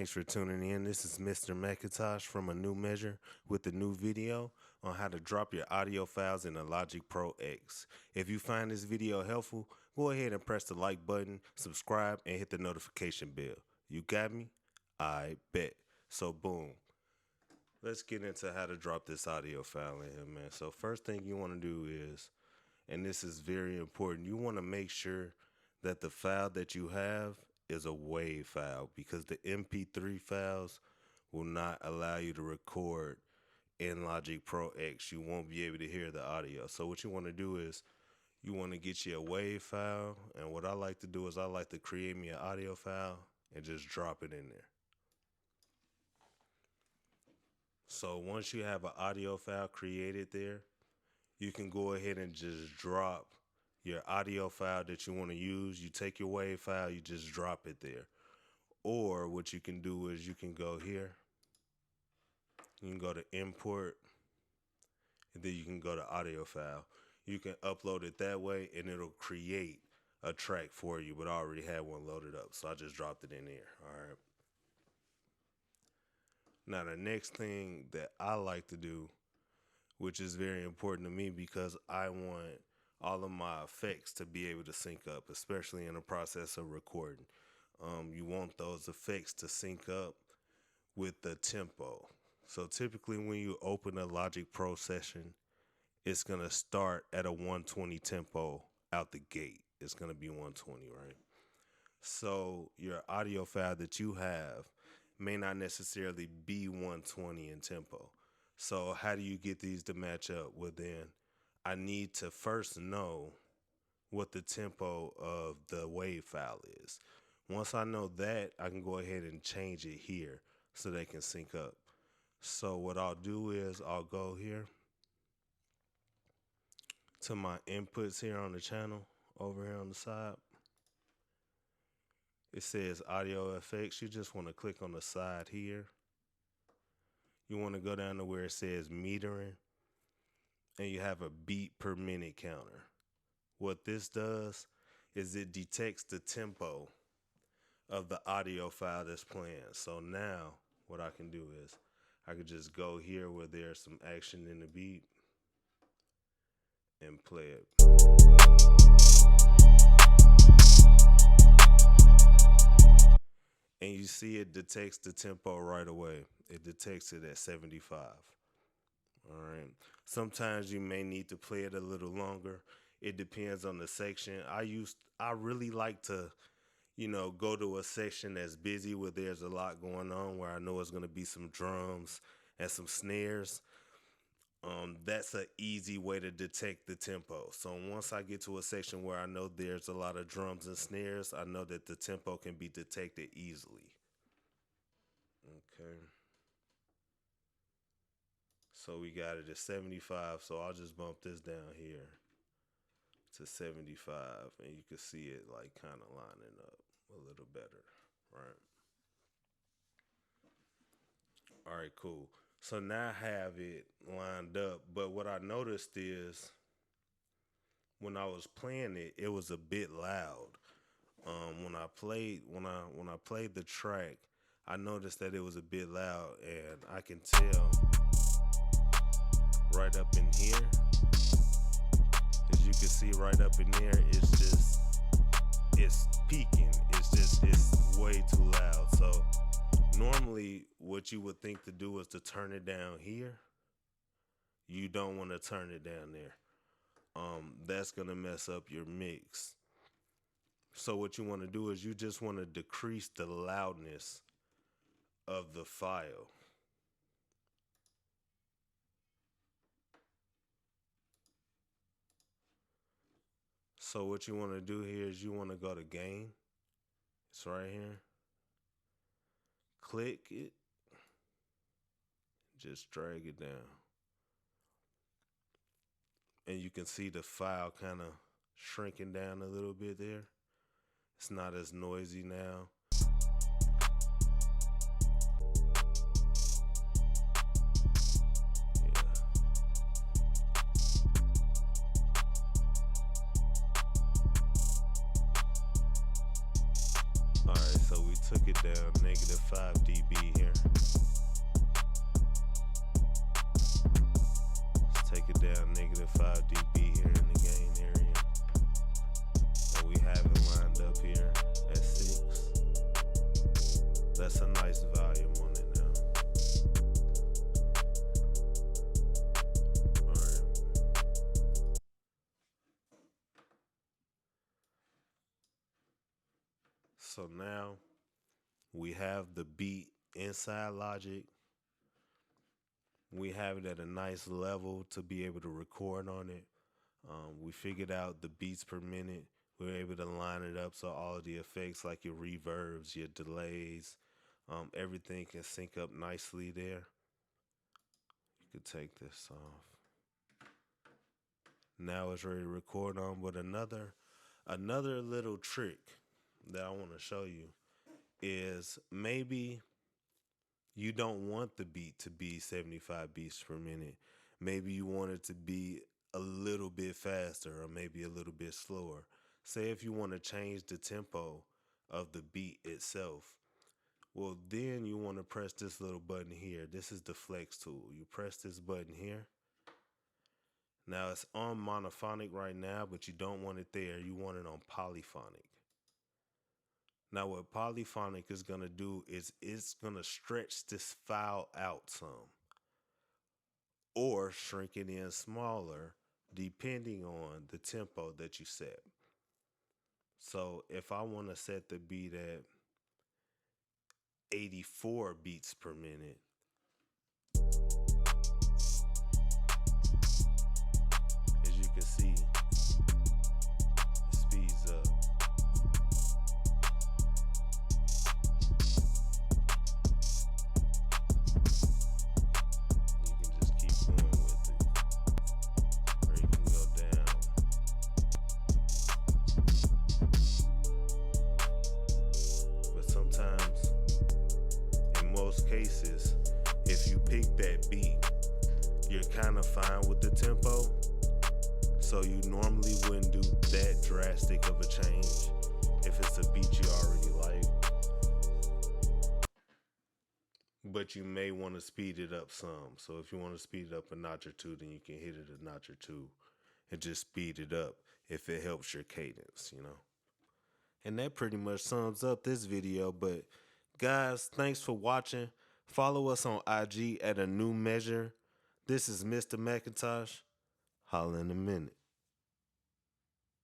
Thanks for tuning in. This is Mr. McIntosh from Anew with a new video on how to drop your audio files in a Logic Pro X. If you find this video helpful, go ahead and press the like button, subscribe, and hit the notification bell. You got me? I bet. So boom. Let's get into how to drop this audio file in here, man. So first thing you want to do is, and this is very important, you want to make sure that the file that you have is a WAV file, because the MP3 files will not allow you to record in Logic Pro X. You won't be able to hear the audio. So what you want to do is you want to get you a WAV file, and what I like to do is I like to create me an audio file and just drop it in there. So once you have an audio file created there, you can go ahead and just drop your audio file that you want to use. You take your WAV file, you just drop it there. Or what you can do is you can go here, you can go to import, and then you can go to audio file. You can upload it that way and it'll create a track for you, but I already had one loaded up, so I just dropped it in here. All right. Now the next thing that I like to do, which is very important to me because I want all of my effects to be able to sync up, especially in the process of recording. You want those effects to sync up with the tempo. So typically when you open a Logic Pro session, it's going to start at a 120 tempo out the gate. It's going to be 120, right? So your audio file that you have may not necessarily be 120 in tempo. So how do you get these to match up? Well, then I need to first know what the tempo of the WAV file is. Once I know that, I can go ahead and change it here so they can sync up. So what I'll do is I'll go here to my inputs here on the channel, over here on the side. It says audio effects. You just want to click on the side here. You want to go down to where it says metering, and you have a beat per minute counter. What this does is it detects the tempo of the audio file that's playing. So now what I can do is I can just go here where there's some action in the beat and play it. And you see it detects the tempo right away. It detects it at 75. All right. Sometimes you may need to play it a little longer. It depends on the section. I really like to, go to a section that's busy where there's a lot going on, where I know it's going to be some drums and some snares. That's an easy way to detect the tempo. So once I get to a section where I know there's a lot of drums and snares, I know that the tempo can be detected easily. Okay. So we got it at 75, so I'll just bump this down here to 75, and you can see it like kind of lining up a little better, right? All right, cool. So now I have it lined up, but what I noticed is when I was playing it, it was a bit loud. When I played the track, I noticed that it was a bit loud, and I can tell right up in here, as you can see right up in there, it's peaking. It's way too loud. So normally what you would think to do is to turn it down here. You don't want to turn it down there. That's gonna mess up your mix. So what you want to do is you just want to decrease the loudness of the file. So what you want to do here is you want to go to gain. It's right here. Click it. Just drag it down. And you can see the file kind of shrinking down a little bit there. It's not as noisy now. Alright, so we took it down negative 5 dB here. Let's take it down negative 5 dB here in the gain area. And we have it lined up here at 6. That's a nice volume on it now. Alright. So now we have the beat inside Logic. We have it at a nice level to be able to record on it. We figured out the beats per minute. We're able to line it up so all of the effects like your reverbs, your delays, everything can sync up nicely there. You could take this off. Now it's ready to record on. But another little trick that I want to show you is maybe you don't want the beat to be 75 beats per minute. Maybe you want it to be a little bit faster or maybe a little bit slower. Say if you want to change the tempo of the beat itself, well, then you want to press this little button here. This is the flex tool. You press this button here. Now it's on monophonic right now, but you don't want it there. You want it on polyphonic. Now what polyphonic is going to do is it's going to stretch this file out some or shrink it in smaller depending on the tempo that you set. So if I want to set the beat at 84 beats per minute, as you can see, it speeds up. You can just keep going with it, or you can go down. But sometimes, in most cases, if you pick that beat, you're kind of fine with the tempo, so you normally wouldn't do that drastic of a change if it's a beat you already like. But you may want to speed it up some. So if you want to speed it up a notch or two, then you can hit it a notch or two and just speed it up if it helps your cadence, you know. And that pretty much sums up this video. But guys, thanks for watching. Follow us on IG at Anew Measure. This is Mr. Macintosh. Holla in a minute.